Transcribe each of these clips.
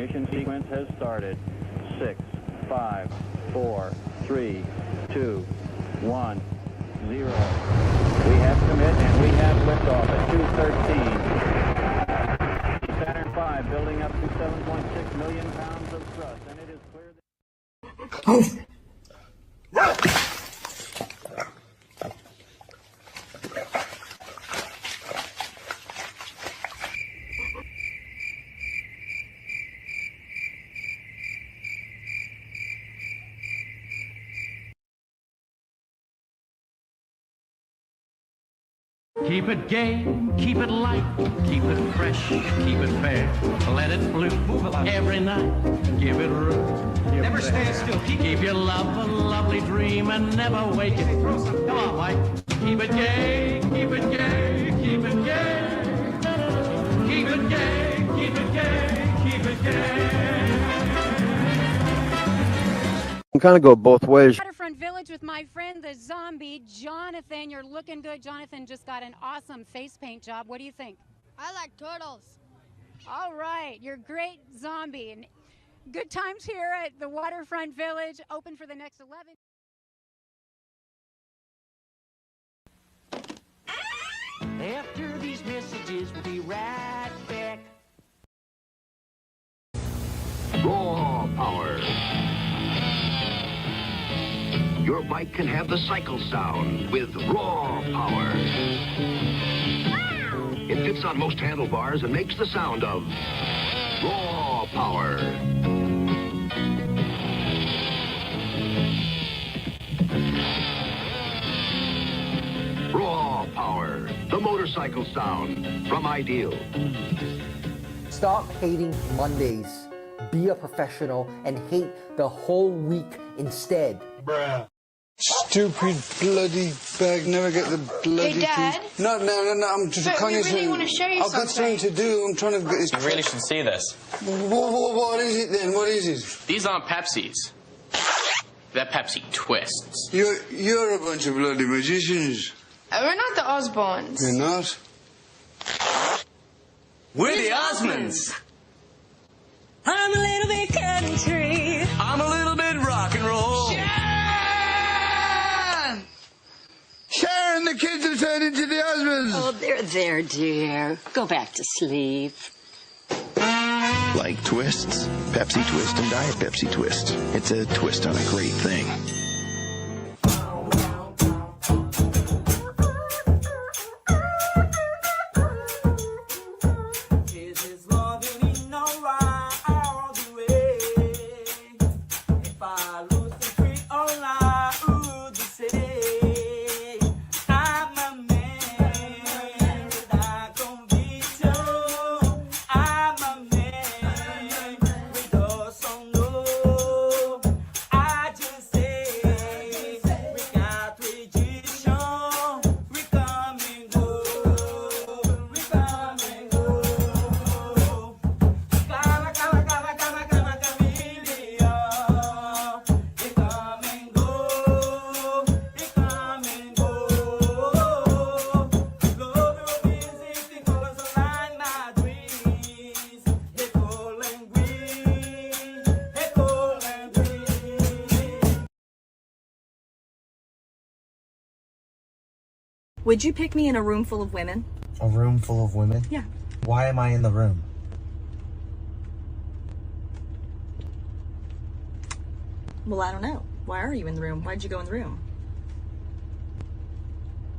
Ignition sequence has started. 6, 5, 4, 3, 2, 1, 0. We have commit and we have liftoff at 2:13. Saturn V building up to 7.6 million pounds of thrust, and it is clear that... Keep it gay, keep it light, keep it fresh, keep it fair. Let it bloom every night. Give it room. Never stand still. Keep your love a lovely dream and never wake it. Come on, Mike. Keep it gay, keep it gay, keep it gay. Keep it gay, keep it gay, keep it gay. You can kind of go both ways. Waterfront Village with my friend the zombie Jonathan. You're looking good. Jonathan just got an awesome face paint job. What do you think? I like turtles. All right, you're great zombie. And good times here at the Waterfront Village. Open for the next 11. After these messages, we'll be right back. Raw power. Your bike can have the cycle sound with raw power. It fits on most handlebars and makes the sound of raw power. Raw power, the motorcycle sound from Ideal. Stop hating Mondays. Be a professional and hate the whole week instead. Bruh. Stupid bloody bag. Never get the bloody. Hey, Dad? No. I'm just. But we really want to show you I've got something something. to do. I'm trying to get this. You really should see this. What is it then? What is it? These aren't Pepsis. That Pepsi twists. You're a bunch of bloody magicians. We're not the Osbournes. You're not. We're the Osmonds. I'm a little bit country. I'm a little bit rock and roll. Sharon, the kids have turned into the husbands. Oh, they're there, dear. Go back to sleep. Like twists? Pepsi Twist and Diet Pepsi Twist. It's a twist on a great thing. Would you pick me in a room full of women? A room full of women? Yeah. Why am I in the room? Well, I don't know. Why are you in the room? Why'd you go in the room?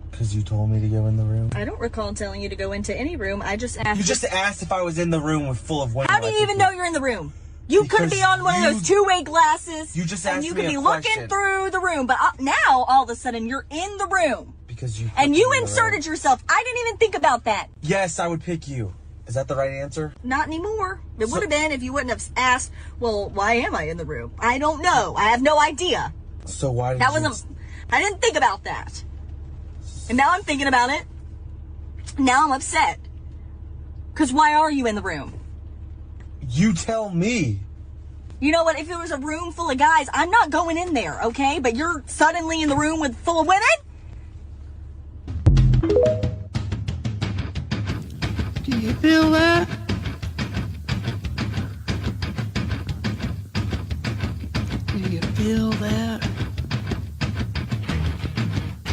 Because you told me to go in the room. I don't recall telling you to go into any room. I just asked. You just asked if I was in the room with full of women. How do you even know you're in the room? You could be on one of those two-way glasses. You just and asked you me could be a looking question. through the room. But now, all of a sudden, you're in the room. Because you. And you inserted yourself. I didn't even think about that. Yes, I would pick you. Is that the right answer? Not anymore. It would have been if you wouldn't have asked, well, why am I in the room? I don't know. I have no idea. So why did That you... wasn't... I didn't think about that. And now I'm thinking about it. Now I'm upset. Because why are you in the room? You tell me. You know what? If it was a room full of guys, I'm not going in there, okay? But you're suddenly in the room with full of women? Do you feel that? feel that?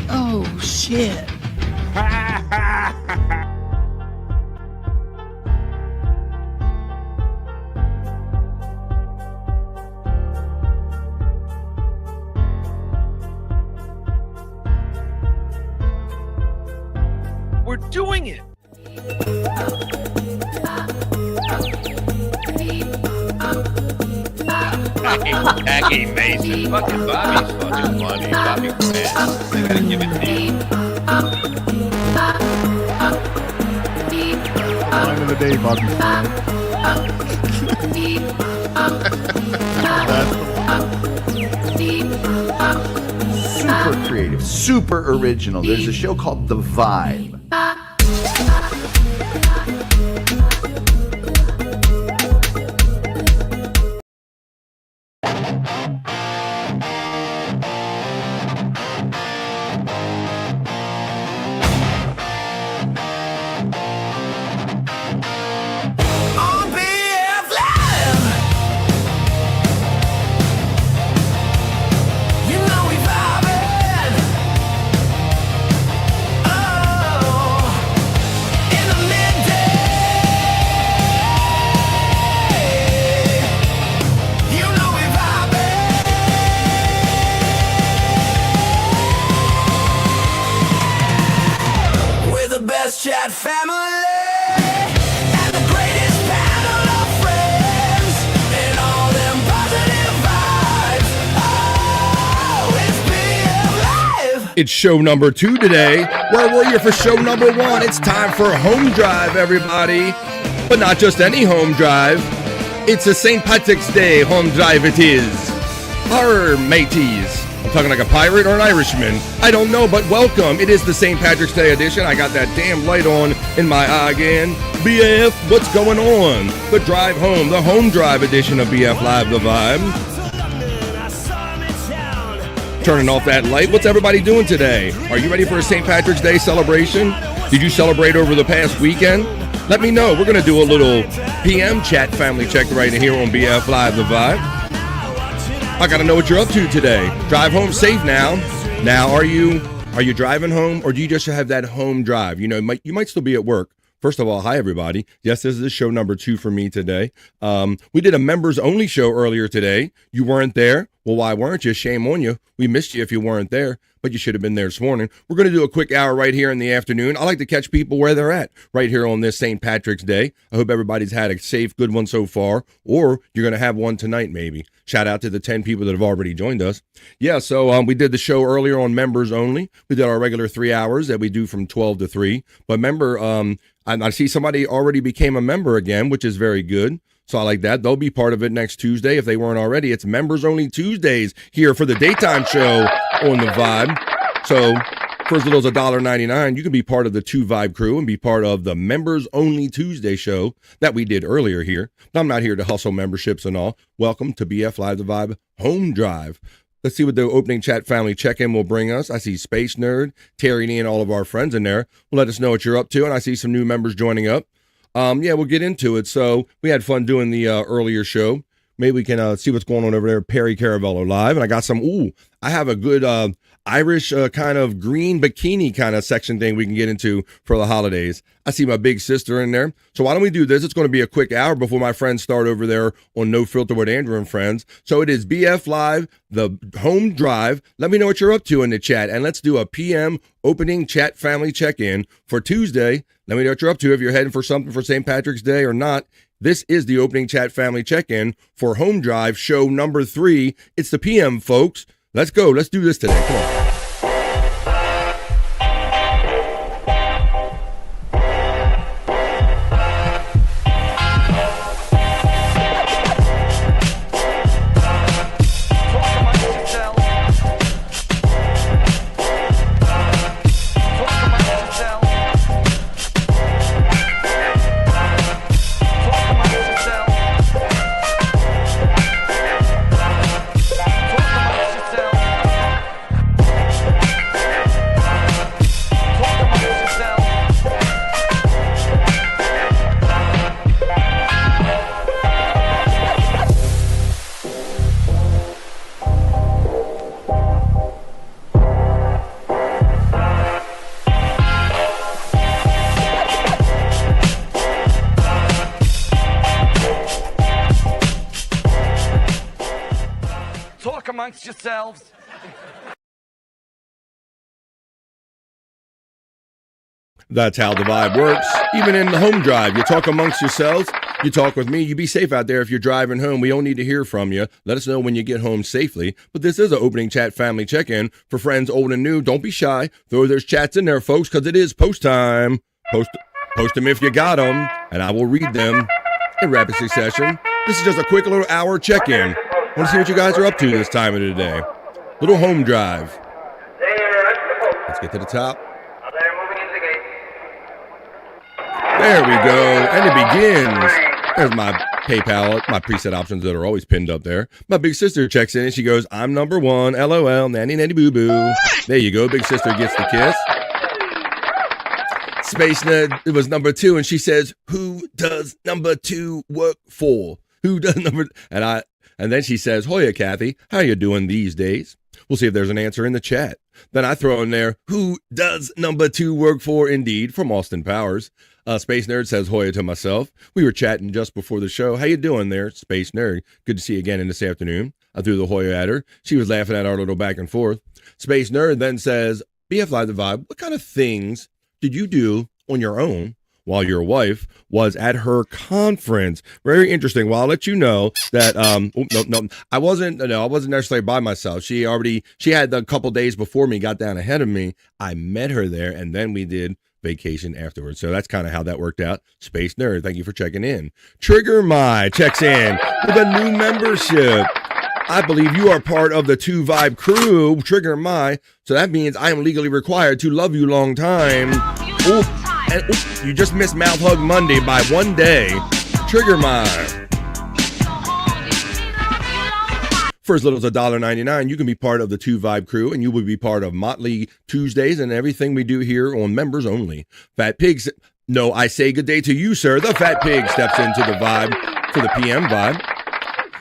Oh, shit. We're doing it. Aggie Mason. Fucking Bobby's fucking funny. Bobby fans. I gotta give it to you. Line of the day, Bobby fans. Super creative, super original. There's a show called The Vibe. Chat family and the greatest panel of friends and all them positive vibes. Oh, it's BF Live. It's show number 2 today. Where were you for show number 1? It's time for a home drive, everybody. But not just any home drive. It's a St. Patrick's Day home drive it is. Arr, mateys. I'm talking like a pirate or an Irishman. I don't know, but welcome. It is the St. Patrick's Day edition. I got that damn light on in my eye again. BF, what's going on? The drive home, the home drive edition of BF Live, The Vibe. Turning off that light. What's everybody doing today? Are you ready for a St. Patrick's Day celebration? Did you celebrate over the past weekend? Let me know. We're going to do a little PM chat family check right here on BF Live, The Vibe. I gotta know what you're up to today. Drive home safe now. Now, are you driving home, or do you just have that home drive? You know, you might still be at work. First of all, hi everybody. Yes, this is show number 2 for me today. We did a members only show earlier today. You weren't there. Well, why weren't you? Shame on you. We missed you if you weren't there, but you should have been there this morning. We're going to do a quick hour right here in the afternoon. I like to catch people where they're at right here on this St. Patrick's Day. I hope everybody's had a safe, good one so far, or you're going to have one tonight maybe. Shout out to the 10 people that have already joined us. Yeah, so we did the show earlier on members only. We did our regular 3 hours that we do from 12 to 3. But remember, I see somebody already became a member again, which is very good. So I like that. They'll be part of it next Tuesday if they weren't already. It's members only Tuesdays here for the daytime show on The Vibe. So for as little as $1.99, you can be part of the 2 Vibe crew and be part of the members only Tuesday show that we did earlier here. But I'm not here to hustle memberships and all. Welcome to BF Live, The Vibe Home Drive. Let's see what the opening chat family check-in will bring us. I see Space Nerd, Terry Nee, and all of our friends in there. Let us know what you're up to, and I see some new members joining up. Yeah, we'll get into it. So we had fun doing the earlier show. Maybe we can see what's going on over there. Perry Caravello live. And I got some, I have a good Irish kind of green bikini kind of section thing we can get into for the holidays. I see my big sister in there. So why don't we do this? It's going to be a quick hour before my friends start over there on No Filter with Andrew and Friends. So it is BF Live, the home drive. Let me know what you're up to in the chat. And let's do a PM opening chat family check-in for Tuesday. Let me know what you're up to if you're heading for something for St. Patrick's Day or not. This is the opening chat family check-in for Home Drive show number 3. It's the PM, folks. Let's go. Let's do this today. Come on. talk amongst yourselves. That's how the vibe works. Even in the home drive, you talk amongst yourselves. You talk with me. You be safe out there if you're driving home. We don't need to hear from you. Let us know when you get home safely. But this is an opening chat family check-in for friends old and new. Don't be shy. Throw those chats in there, folks, because it is post time. Post them if you got them, and I will read them in rapid succession. This is just a quick little hour check-in. Want to see what you guys are up to this time of the day. Little home drive. Let's get to the top. There we go, and it begins. There's my PayPal, my preset options that are always pinned up there. My big sister checks in and she goes, I'm number one, LOL, nanny nanny boo boo. There you go, big sister gets the kiss. Space Nerd, it was number two, and she says, who does number two work for? Who does number, and then she says, Hoya Kathy, how you doing these days? We'll see if there's an answer in the chat. Then I throw in there, who does number two work for indeed, from Austin Powers. Space Nerd says Hoya to myself. We were chatting just before the show. How you doing there, Space Nerd? Good to see you again in this afternoon. I threw the Hoya at her. She was laughing at our little back and forth. Space Nerd then says, BF Live the Vibe, what kind of things did you do on your own while your wife was at her conference? Very interesting. Well, I'll let you know that I wasn't necessarily by myself. She had a couple days before me, got down ahead of me. I met her there, and then we did vacation afterwards. So that's kind of how that worked out. Space Nerd, thank you for checking in. Trigger My checks in with a new membership. I believe you are part of the 2 Vibe crew, Trigger My. So that means I am legally required to love you long time. You just missed Mouth Hug Monday by 1 day. Trigger My. For as little as $1.99, you can be part of the 2 Vibe crew, and you will be part of Motley Tuesdays and everything we do here on members only. Fat Pigs, no, I say good day to you, sir. The Fat Pig steps into the vibe for the PM vibe.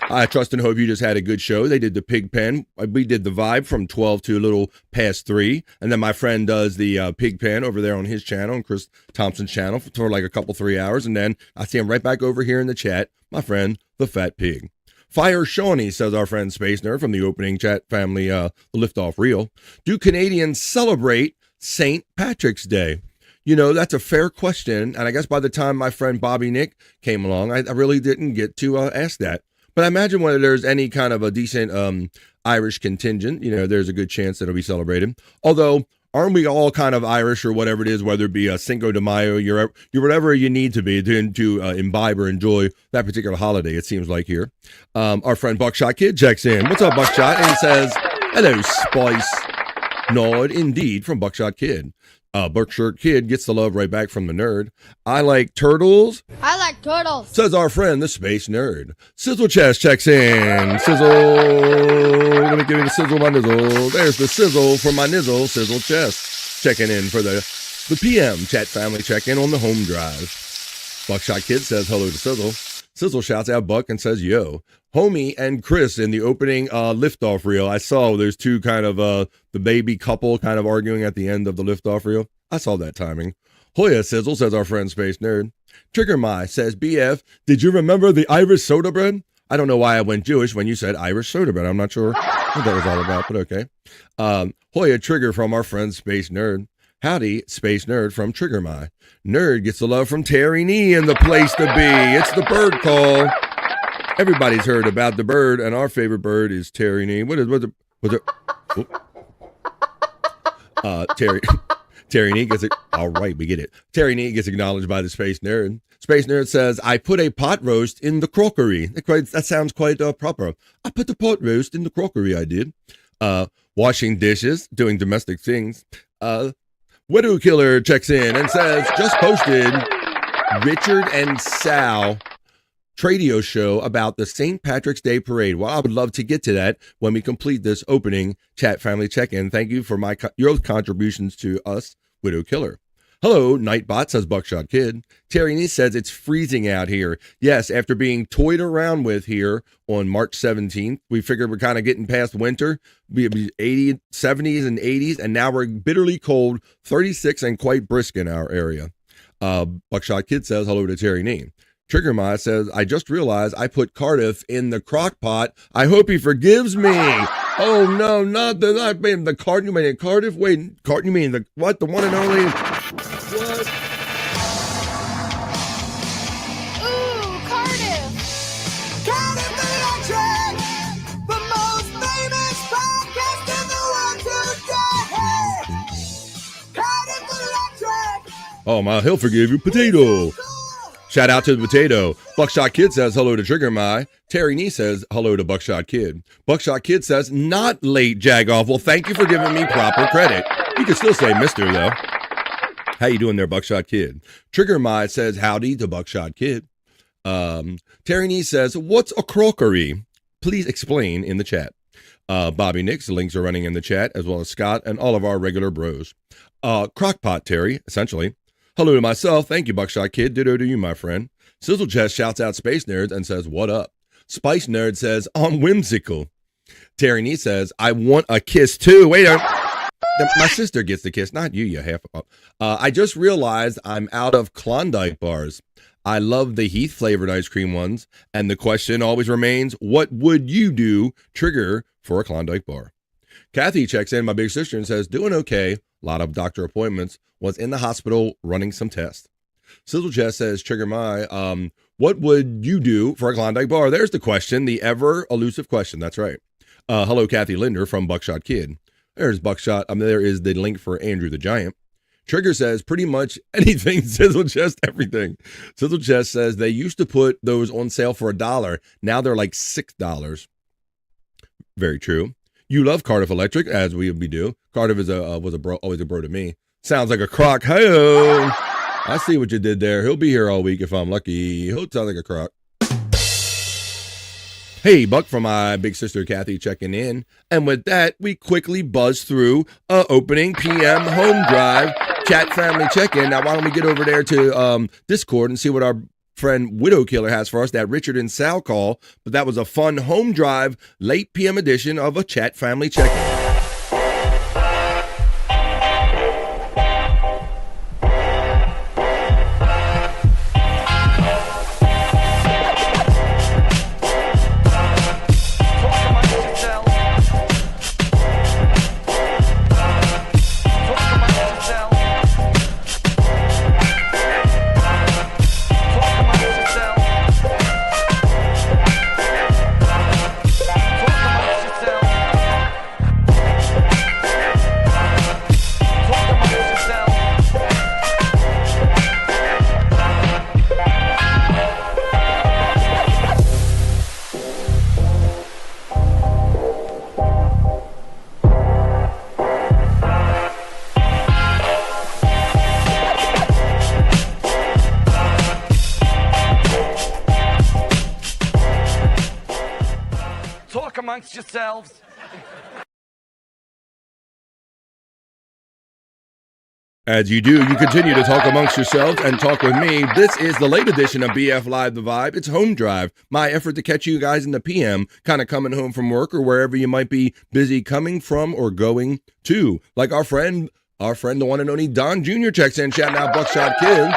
I trust and hope you just had a good show. They did the Pig Pen. We did the vibe from 12 to a little past 3. And then my friend does the Pig Pen over there on his channel, and Chris Thompson's channel, for like a couple, 3 hours. And then I see him right back over here in the chat, my friend, the Fat Pig. Fire Shawnee, says our friend Space Nerd from the opening chat family, the Liftoff Reel. Do Canadians celebrate St. Patrick's Day? You know, that's a fair question. And I guess by the time my friend Bobby Nick came along, I really didn't get to ask that. But I imagine whether there's any kind of a decent Irish contingent, you know, there's a good chance that it'll be celebrated. Although, aren't we all kind of Irish or whatever it is, whether it be a Cinco de Mayo, you're whatever you need to be to imbibe or enjoy that particular holiday, it seems like here. Our friend Buckshot Kid checks in. What's up, Buckshot? And he says, hello, Spice. Nod, indeed, from Buckshot Kid. Berkshire Kid gets the love right back from the nerd. I like turtles. I like turtles. Says our friend, the Space Nerd. Sizzle Chest checks in. Sizzle. Let me give you the sizzle, my nizzle. There's the sizzle for my nizzle. Sizzle Chest checking in for the PM chat family check-in on the home drive. Buckshot Kid says hello to Sizzle. Sizzle shouts out Buck and says, yo. Homie and Chris in the opening liftoff reel. I saw there's two kind of the baby couple kind of arguing at the end of the liftoff reel. I saw that timing. Hoya Sizzle, says our friend Space Nerd. Trigger My says, BF, did you remember the Irish soda bread? I don't know why I went Jewish when you said Irish soda bread. I'm not sure what that was all about, but okay. Hoya Trigger from our friend Space Nerd. Howdy, Space Nerd from Trigger My. Nerd gets the love from Terry Nee in the place to be. It's the bird call. Everybody's heard about the bird, and our favorite bird is Terry Nee. Terry Nee gets it. All right, we get it. Terry Nee gets acknowledged by the Space Nerd. Space Nerd says, I put a pot roast in the crockery. That sounds quite proper. I put the pot roast in the crockery, I did. Washing dishes, doing domestic things. Widow Killer checks in and says, just posted Richard and Sal Tradio show about the St. Patrick's Day Parade. Well, I would love to get to that when we complete this opening chat family check-in. Thank you for your contributions to us, Widow Killer. Hello, Nightbot, says Buckshot Kid. Terry Nee says it's freezing out here. Yes, after being toyed around with here on March 17th, we figured we're kind of getting past winter. We'd be 80s, 70s, and 80s, and now we're bitterly cold, 36 and quite brisk in our area. Buckshot Kid says hello to Terry Nee. Trigger My says, I just realized I put Cardiff in the crock pot. I hope he forgives me. Oh no, not the Cardiff. You mean Cardiff? Wait, you mean the what? The one and only? What? Ooh, Cardiff! Cardiff Electric! The most famous podcast in the world today! Cardiff Electric! Oh my, he'll forgive you. Potato. Shout out to the Potato. Buckshot Kid says hello to Trigger My. Terry Nee says hello to Buckshot Kid. Buckshot Kid says not late, Jagoff. Well, thank you for giving me proper credit. You can still say Mr. though. How you doing there, Buckshot Kid? Trigger My says howdy to Buckshot Kid. Terry Nee says, what's a crockery? Please explain in the chat. Bobby Nix, the links are running in the chat, as well as Scott and all of our regular bros. Crockpot, Terry, essentially. Hello to myself. Thank you, Buckshot Kid. Ditto to you, my friend. Sizzle Chest shouts out Space Nerds and says, what up? Spice Nerd says, I'm whimsical. Terry Nee says, I want a kiss too. Wait a my sister gets the kiss, not you, you half. I just realized I'm out of Klondike bars. I love the Heath flavored ice cream ones. And the question always remains, what would you do, Trigger, for a Klondike bar? Kathy checks in, my big sister, and says, doing okay. A lot of doctor appointments. Was in the hospital running some tests. Sizzle Chest says, Trigger My, what would you do for a Klondike bar? There's the question, the ever elusive question. That's right. Hello, Kathy Linder from Buckshot Kid. There's Buckshot. There is the link for Andrew the Giant. Trigger says pretty much anything. Sizzle Chest, everything. Sizzle Chest says they used to put those on sale for $1. Now they're like $6. Very true. You love Cardiff Electric, as we do. Cardiff is always a bro to me. Sounds like a crock. Hey-o. I see what you did there. He'll be here all week if I'm lucky. He'll sound like a crock. Hey, Buck from my big sister Kathy checking in. And with that, we quickly buzz through opening PM home drive chat family check-in. Now, why don't we get over there to Discord and see what our friend Widow Killer has for us, that Richard and Sal call. But that was a fun home drive late PM edition of a chat family check-in. amongst yourselves. As you do, you continue to talk amongst yourselves and talk with me. This is the late edition of BF Live The Vibe. It's Home Drive, my effort to catch you guys in the PM, kind of coming home from work or wherever you might be busy coming from or going to. Like our friend, the one and only Don Jr. checks in, shouting out Buckshot Kid.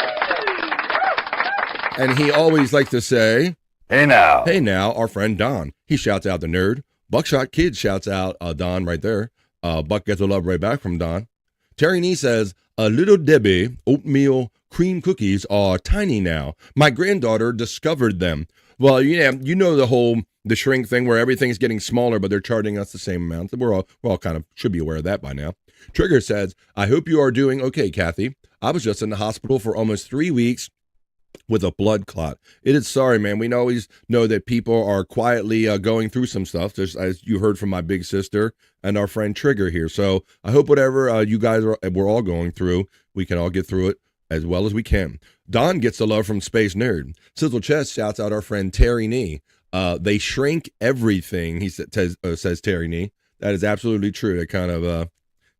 And he always likes to say, Hey now, our friend Don. He shouts out the nerd. Buckshot Kid shouts out Don right there. Buck gets a love right back from Don. Terry Nee says, a Little Debbie oatmeal cream cookies are tiny now. My granddaughter discovered them. Well, yeah, you know the shrink thing where everything's getting smaller, but they're charging us the same amount. We're all kind of should be aware of that by now. Trigger says, I hope you are doing okay, Kathy. I was just in the hospital for almost 3 weeks with a blood clot. It is sorry, man. We always know that people are quietly going through some stuff, just as you heard from my big sister and our friend Trigger here. So I hope whatever you guys we're all going through, we can all get through it as well as we can. Don gets the love from Space Nerd. Sizzle Chest shouts out our friend Terry Nee. They shrink everything, he says Terry Nee. That is absolutely true. That kind of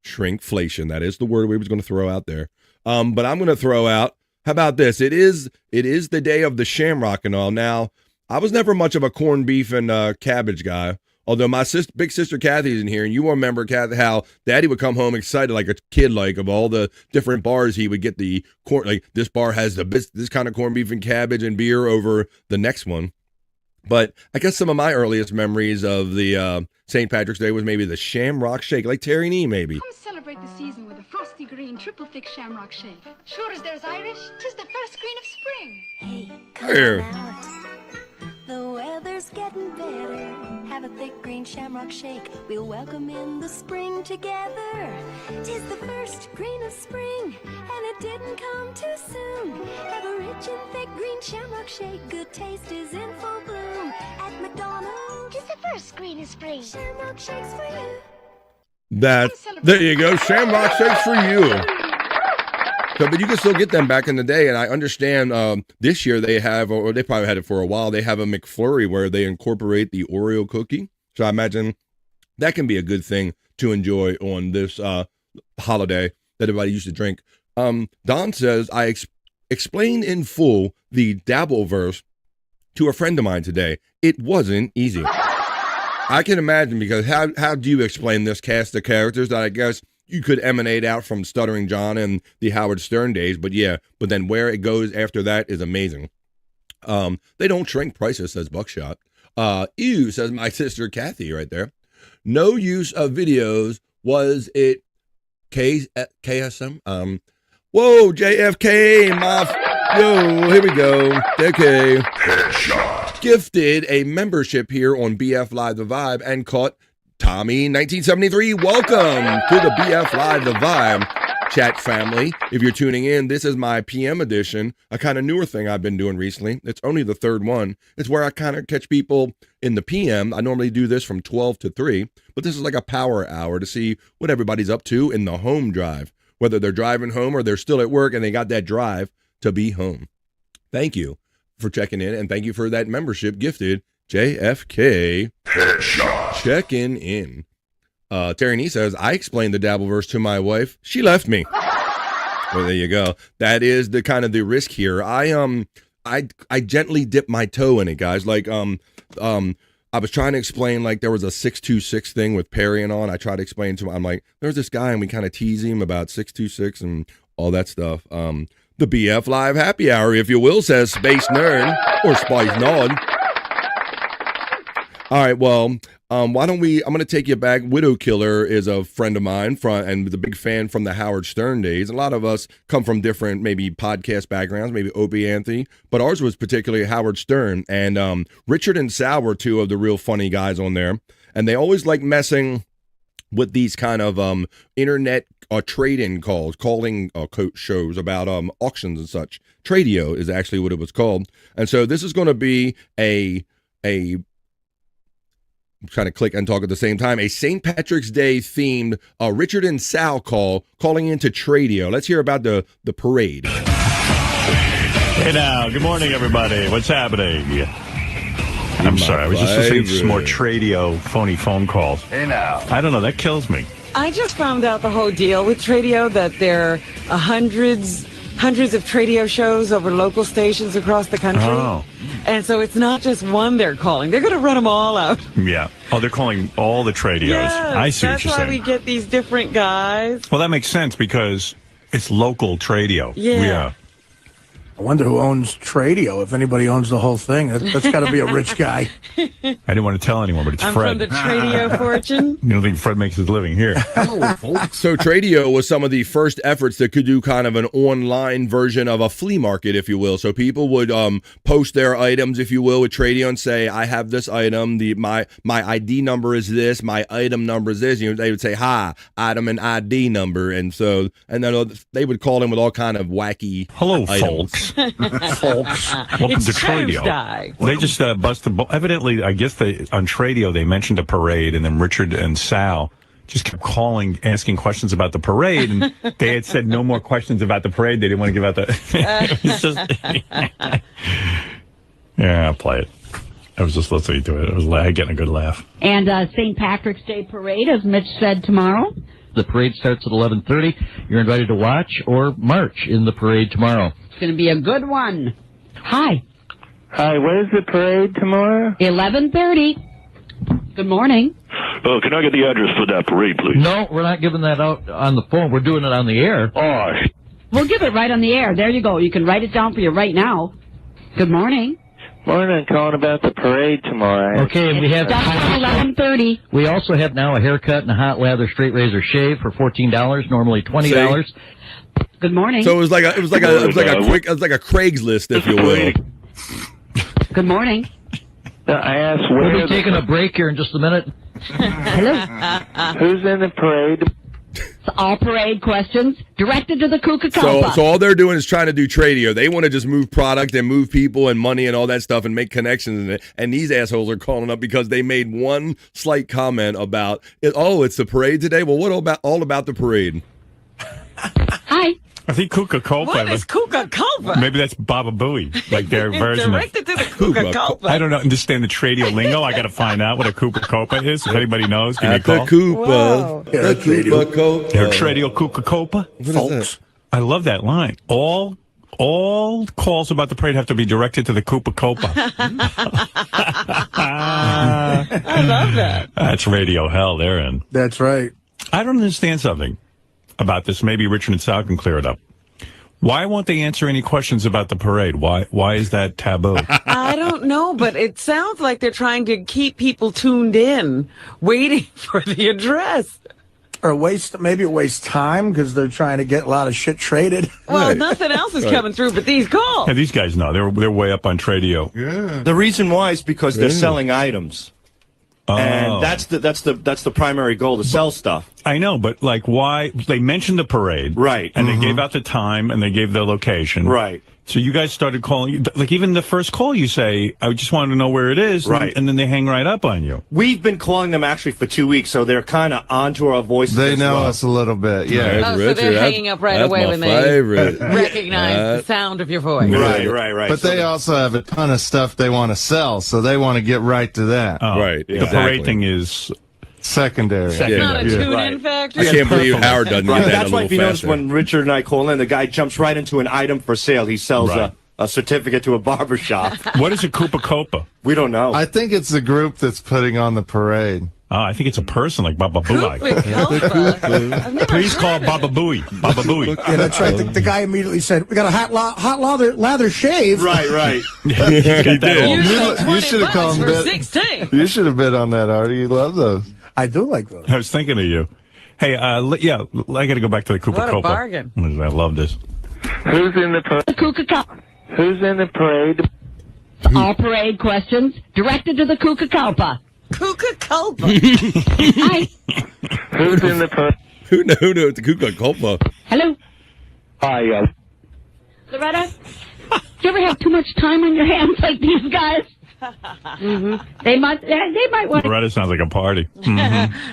shrinkflation. That is the word we was going to throw out there. But I'm going to throw out, how about this? It is the day of the shamrock and all. Now, I was never much of a corned beef and cabbage guy, Although my big sister Kathy's in here, and you remember, Kathy, how Daddy would come home excited like a kid, like of all the different bars he would get the corn. Like this bar has this kind of corned beef and cabbage and beer over the next one. But I guess some of my earliest memories of the St. Patrick's Day was maybe the Shamrock Shake, like Terry Nee, maybe. Come celebrate the season with a frosty green, triple thick Shamrock Shake. Sure as there's Irish, 'tis the first green of spring. Hey, Here. the weather's getting better. Have a thick green Shamrock Shake. We'll welcome in the spring together. 'Tis the first green of spring, and it didn't come too soon. Have a rich and thick green Shamrock Shake. Good taste is in full bloom at McDonald's. 'Tis the first green of spring. Shamrock Shakes for you. There you go, Shamrock Shakes for you. So, but you can still get them back in the day, and I understand this year they have, or they probably had it for a while, they have a McFlurry where they incorporate the Oreo cookie. So I imagine that can be a good thing to enjoy on this holiday that everybody used to drink. Don says, I explained in full the dabble verse to a friend of mine today. It wasn't easy. I can imagine, because how do you explain this cast of characters that I guess you could emanate out from Stuttering John and the Howard Stern days, but then where it goes after that is amazing. They don't shrink prices, says Buckshot. Ew, says my sister Kathy right there. No use of videos, was it KSM? Whoa, JFK, yo, here we go. Okay. Headshot. Gifted a membership here on BF Live The Vibe and caught Tommy 1973. Welcome to the BF Live The Vibe chat family. If you're tuning in, this is my PM edition, a kind of newer thing I've been doing recently. It's only the third one. It's where I kind of catch people in the PM. I normally do this from 12 to 3, but this is like a power hour to see what everybody's up to in the home drive, whether they're driving home or they're still at work and they got that drive to be home. Thank you for checking in, and thank you for that membership gifted. JFK Headshot. Checking in. Terry Nee says, I explained the Dabbleverse to my wife. She left me. Well, there you go. That is the kind of the risk here. I gently dip my toe in it, guys. Like I was trying to explain, like there was a 626 thing with Perry and on. I tried to explain to him. I'm like, there's this guy, and we kind of tease him about 626 and all that stuff. The BF Live Happy Hour, if you will, says Space Nerd or Spice Nod. All right, well, why don't we, I'm going to take you back. Widow Killer is a friend of mine and the big fan from the Howard Stern days. A lot of us come from different, maybe podcast backgrounds, maybe Opie Anthony, but ours was particularly Howard Stern. And Richard and Sal were two of the real funny guys on there. And they always like messing with these kind of internet trade-in calling shows about auctions and such. Tradio is actually what it was called. And so this is going to be I'm trying to click and talk at the same time. A St. Patrick's Day themed Richard and Sal calling into Tradio. Let's hear about the parade. Hey now, good morning everybody. What's happening? I'm sorry, I was just listening to some more Tradio phony phone calls. Hey now. I don't know, that kills me. I just found out the whole deal with Tradio, that there are hundreds of Tradio shows over local stations across the country. Oh. And so it's not just one they're calling. They're going to run them all out. Yeah. Oh, they're calling all the Tradios. Yes, I see what you're saying. that's why we get these different guys. Well, that makes sense because it's local Tradio. Yeah. I wonder who owns Tradio, if anybody owns the whole thing. That's got to be a rich guy. I didn't want to tell anyone, but it's I'm Fred. from the Tradio fortune. You don't think Fred makes his living here? So Tradio was some of the first efforts that could do kind of an online version of a flea market, if you will. So people would post their items, if you will, with Tradio and say, I have this item, my ID number is this, my item number is this. You know, they would say, hi, item and ID number. And then they would call in with all kind of wacky Hello, items. folks. Folks, welcome It's to Tradio. Tuesday. They just busted. Evidently, I guess on Tradio they mentioned a parade, and then Richard and Sal just kept calling, asking questions about the parade, and they had said no more questions about the parade. They didn't want to give out the. It's just, yeah, I'll play it. I was just listening to it. I was getting a good laugh. And St. Patrick's Day parade, as Mitch said, tomorrow. The parade starts at 11:30. You're invited to watch or march in the parade tomorrow. It's going to be a good one. Hi. Hi, where's the parade tomorrow? 11:30. Good morning. Can I get the address for that parade, please? No, we're not giving that out on the phone. We're doing it on the air. Oh, We'll give it right on the air. There you go. You can write it down for you right now. Good morning. morning, calling about the parade tomorrow. Okay, and we have 11:30. We also have now a haircut and a hot lather straight razor shave for $14, normally $20. Good morning. So it was like a Craigslist, if you will. Good morning. I asked where we'll be taking a break here in just a minute. Hello. Who's in the parade? All parade questions directed to the Coca-Cola. So all they're doing is trying to do tradio. They want to just move product and move people and money and all that stuff and make connections. And these assholes are calling up because they made one slight comment about, it's the parade today. Well, what all about the parade? Hi. I think Coca-Cola. What is Coca-Cola? Maybe that's Baba Booey, like their version directed to the Coca-Cola. I don't understand the tradio lingo. I got to find out what a Coca-Cola is. If anybody knows, give me a call. The Coca-Cola. Their tradio Coca-Cola. Folks, I love that line. All calls about the parade have to be directed to the Coca-Cola. I love that. That's radio hell they're in. That's right. I don't understand something about this. Maybe Richard and Sal can clear it up. Why won't they answer any questions about the parade? Why is that taboo? I don't know, but it sounds like they're trying to keep people tuned in, waiting for the address. Or maybe it wastes time because they're trying to get a lot of shit traded. Well, nothing else is coming through but these calls. Yeah, these guys know. They're way up on tradio. Yeah. The reason why is because they're selling items. And that's the primary goal, to sell stuff. I know, but like, why? They mentioned the parade, right? And they gave out the time and they gave the location, right? So you guys started calling, like even the first call, you say, "I just wanted to know where it is," right? And then they hang right up on you. We've been calling them actually for 2 weeks, so they're kind of onto our voices. They know us a little bit, yeah. So they're hanging up right away when they recognize the sound of your voice. Right. But they also have a ton of stuff they want to sell, so they want to get right to that. Oh, right. The parade thing is secondary. It's not a tune-in factor. I can't believe Howard doesn't get that That's a why little if you notice faster. when Richard and I call in, the guy jumps right into an item for sale. He sells a certificate to a barber shop. What is a Copa-Copa? We don't know. I think it's the group that's putting on the parade. Oh, I think it's a person like Baba Booey. Please call Baba Booey. Baba Booey. Yeah, that's right. The guy immediately said, "We got a hot lather shave." Right. You should have called him. 16. You should have bid on that, Artie. You love those. I do like those. I was thinking of you. Hey, I got to go back to the Copa-Copa. What a bargain. I love this. Who's in the parade? Coca-Cola. Who's in the parade? All parade questions directed to the Coca-Cola. Coca-Cola. Hi. Who's in the parade? Who knows the Coca-Cola? Hello. Hi, Loretta, do you ever have too much time on your hands like these guys? They might want to. Loretta sounds like a party.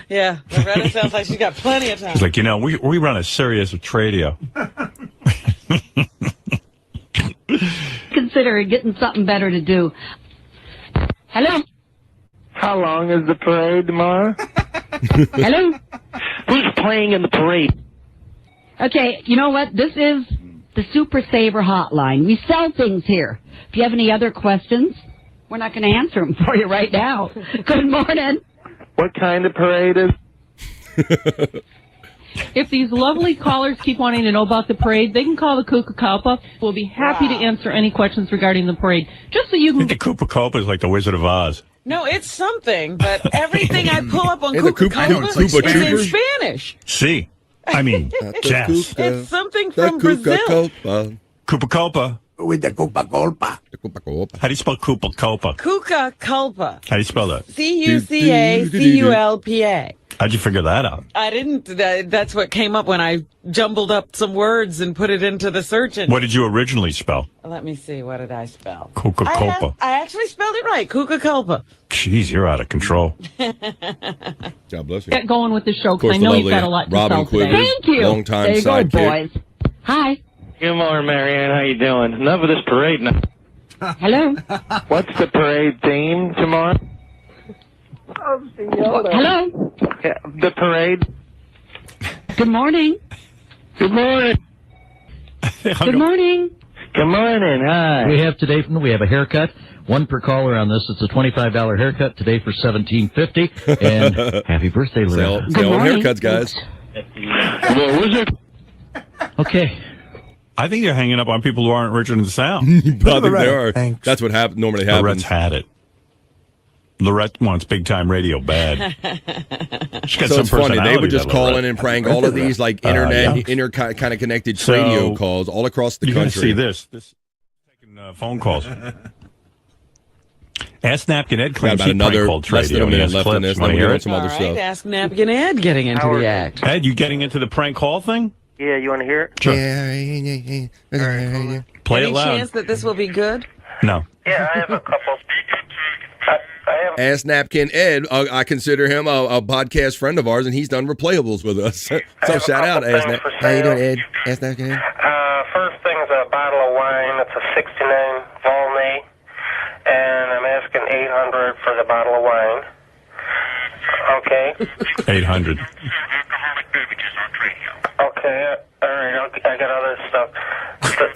Yeah, Loretta sounds like she's got plenty of time. She's like, we run a serious tradio. Consider getting something better to do. Hello. How long is the parade tomorrow? Hello. Who's playing in the parade? Okay, you know what? This is the Super Saver Hotline. We sell things here. If you have any other questions, we're not going to answer them for you right now. Good morning. What kind of parade is? If these lovely callers keep wanting to know about the parade, they can call the Coca-Cola. We'll be happy to answer any questions regarding the parade. Just so you can. I think the Coca-Cola is like the Wizard of Oz. No, it's something, but everything I pull up on Coca-Cola is in Spanish. See, I mean, yes. It's something from Brazil. Coca-Cola. With the Coca-Cola. How do you spell Coca-Cola? Coca-Cola. How do you spell that? Cucaculpa. How'd you figure that out? I didn't. That's what came up when I jumbled up some words and put it into the search engine. What did you originally spell? Let me see. What did I spell? Coca-Cola. I actually spelled it right. Coca-Cola. Jeez, you're out of control. God bless you. Get going with the show because I know you've got a lot to sell today. Thank you. Long-time there you go, sidekick. boys. Hi. Good morning, Marianne. How you doing? Enough of this parade now. Hello. What's the parade theme tomorrow? Hello. Yeah, the parade. Good morning. Good morning. Good morning. Good morning. Hi. We have a haircut. One per caller on this. It's a $25 haircut today for $17.50. And happy birthday, Loretta. Sell haircuts, guys. Okay. I think you're hanging up on people who aren't Richard and Sal. I think they are. Thanks. That's what normally happens. Lorette's had it. Lorette wants big time radio bad. She got So some it's funny. They would personality, just that call Lorette. in and prank all of these like internet, kind of connected So, radio calls all across the You're going country. to see this taking phone calls. Ask Napkin Ed Got claims about he another prank called less than radio. a minute He has left in clips. this. Wanna Then we hear get on it? some other All stuff. right, ask Napkin Ed getting into the act. Ed, you getting into the prank call thing? Yeah, you want to hear it? Sure. Play Any it loud. chance that this will be good? No. Yeah, I have a couple. Ask Napkin Ed. I consider him a podcast friend of ours, and he's done replayables with us. So shout out, Ask Napkin. How you doing, Ed? Ask Napkin Ed. First thing is a bottle of wine. It's a 69 Volney, and I'm asking $800 for the bottle of wine. Okay. 800. Okay. All right. I got other stuff.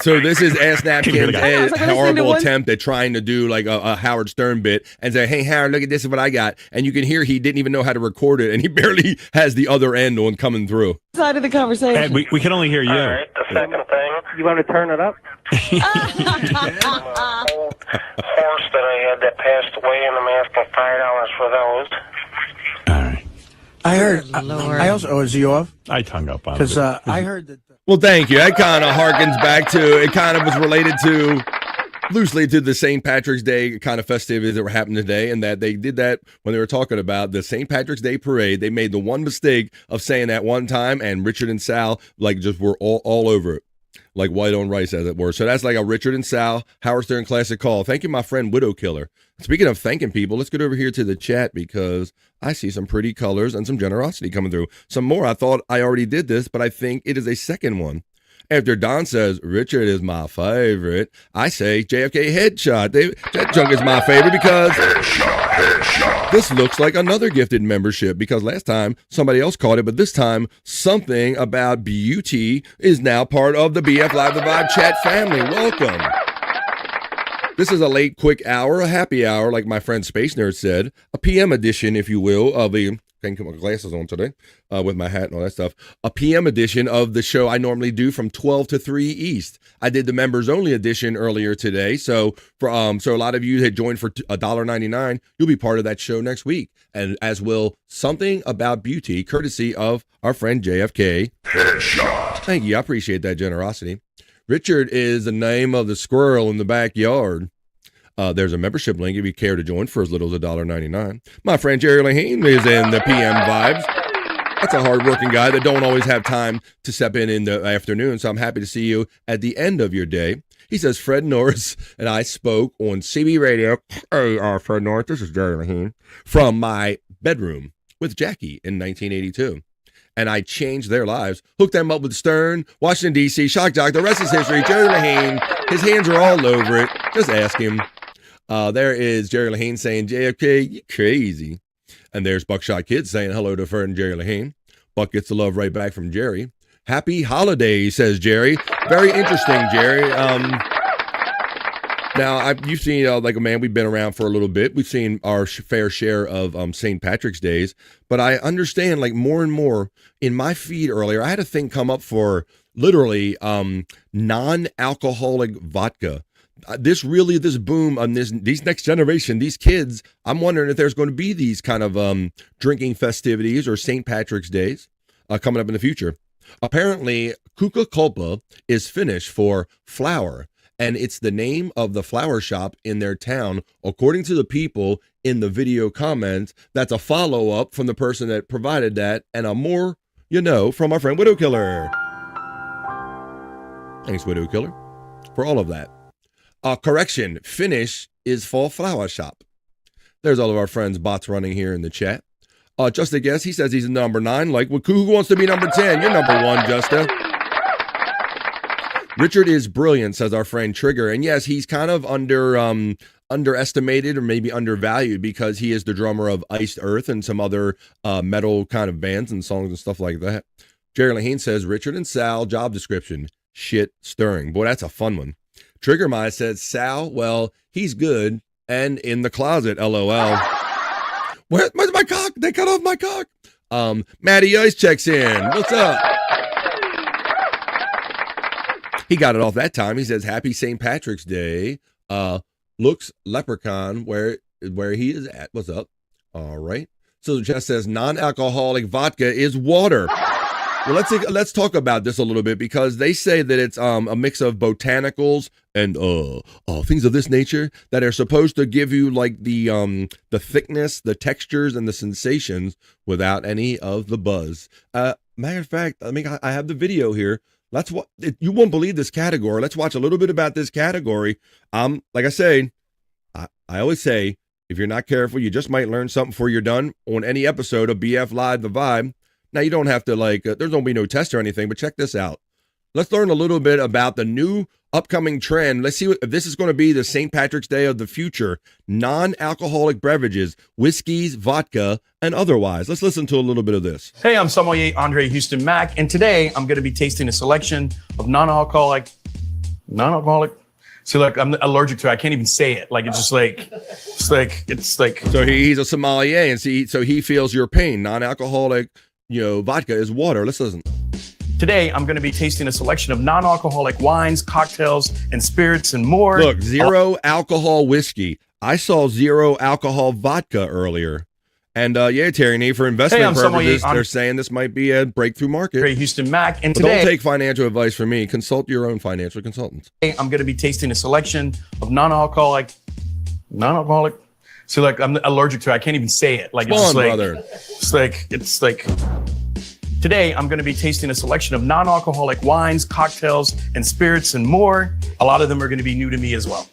So this is Ask Napkin Ed's listening to horrible one. attempt at trying to do like a Howard Stern bit and say, "Hey Howard, look at this is what I got," and you can hear he didn't even know how to record it, and he barely has the other end on coming through. Side of the conversation. Ed, we can only hear you. All right. The second thing. You want to turn it up? Old horse that I had that passed away, and I'm asking $5 for those. All right. I heard. I also. Oh, is he off? I hung up on it. Because I heard that. Well, thank you. That kind of harkens back to, it kind of was related to, loosely to the St. Patrick's Day kind of festivities that were happening today, and that they did that when they were talking about the St. Patrick's Day parade. They made the one mistake of saying that one time, and Richard and Sal like just were all over it. Like white on rice, as it were. So that's like a Richard and Sal Howard Stern classic call. Thank you, my friend Widow Killer. Speaking of thanking people, let's get over here to the chat because I see some pretty colors and some generosity coming through. Some more. I thought I already did this, but I think it is a second one. After Don says, Richard is my favorite, I say JFK headshot. That junk is my favorite because this looks like another gifted membership because last time somebody else caught it, but this time something about beauty is now part of the BF Live the Vibe chat family. Welcome. This is a late, quick hour, a happy hour, like my friend Space Nerd said, a PM edition, if you will, of the... Can't put my glasses on today with my hat and all that stuff. A PM edition of the show I normally do from 12 to 3 East. I did the members only edition earlier today. So so a lot of you had joined for $1.99. You'll be part of that show next week. And as will Something About Beauty, courtesy of our friend JFK. Headshot. Thank you. I appreciate that generosity. Richard is the name of the squirrel in the backyard. There's a membership link if you care to join for as little as $1.99. My friend Jerry Lahane is in the PM vibes. That's a hardworking guy that don't always have time to step in the afternoon, so I'm happy to see you at the end of your day. He says, Fred Norris and I spoke on CB Radio. Hey, Fred Norris, this is Jerry Lahane. From my bedroom with Jackie in 1982. And I changed their lives, hooked them up with Stern, Washington, D.C., Shock Jock. The rest is history. Jerry Lahane, his hands are all over it. Just ask him. There is Jerry Lahane saying, JFK, you crazy. And there's Buckshot Kid saying hello to Fred and Jerry Lahane. Buck gets the love right back from Jerry. Happy holidays, says Jerry. Very interesting, Jerry. Now, you've seen, like a man, we've been around for a little bit. We've seen our fair share of St. Patrick's Days. But I understand, like, more and more in my feed earlier, I had a thing come up for literally non-alcoholic vodka. This boom on these next generation, these kids, I'm wondering if there's going to be these kind of drinking festivities or St. Patrick's Days coming up in the future. Apparently, Kuka Culpa is Finnish for flower, and it's the name of the flower shop in their town, according to the people in the video comments. That's a follow-up from the person that provided that, and a more, from our friend Widow Killer. Thanks, Widow Killer, for all of that. Correction, Finnish is for flower shop. There's all of our friends, bots running here in the chat. Just a guess, he says he's number 9. Like, well, who wants to be number 10? You're number 1, Justa. Richard is brilliant, says our friend Trigger. And yes, he's kind of underestimated or maybe undervalued because he is the drummer of Iced Earth and some other metal kind of bands and songs and stuff like that. Jerry Lahane says, Richard and Sal, job description, shit stirring. Boy, that's a fun one. Trigger My says, Sal, well, he's good and in the closet, LOL. Where's my cock? They cut off my cock. Matty Ice checks in. What's up? He got it off that time. He says, happy St. Patrick's Day. Looks leprechaun where he is at. What's up? All right. So Jess says non-alcoholic vodka is water. Well, let's talk about this a little bit because they say that it's a mix of botanicals and things of this nature that are supposed to give you like the thickness, the textures, and the sensations without any of the buzz. Matter of fact, I have the video here. Let's you won't believe this category. Let's watch a little bit about this category. Like I say, I always say, if you're not careful, you just might learn something before you're done on any episode of BF Live The Vibe. Now, you don't have to there's going to be no test or anything, but check this out. Let's learn a little bit about the new upcoming trend. Let's see if this is going to be the St. Patrick's Day of the future. Non-alcoholic beverages, whiskeys, vodka, and otherwise. Let's listen to a little bit of this. Hey, I'm sommelier Andre Houston Mack, and today I'm going to be tasting a selection of non-alcoholic. See, like I'm allergic to it. I can't even say it. Like it's like. So he's a sommelier, and so he feels your pain. Non-alcoholic, vodka is water. Let's listen. Today, I'm going to be tasting a selection of non-alcoholic wines, cocktails, and spirits, and more. Look, zero alcohol whiskey. I saw zero alcohol vodka earlier. And Terry, for investment purposes, they're saying this might be a breakthrough market. Andre Houston Mack, and but today, don't take financial advice from me. Consult your own financial consultants. I'm going to be tasting a selection of non-alcoholic. So like I'm allergic to it. I can't even say it. Like brother. It's like. Today, I'm going to be tasting a selection of non-alcoholic wines, cocktails, and spirits, and more. A lot of them are going to be new to me as well.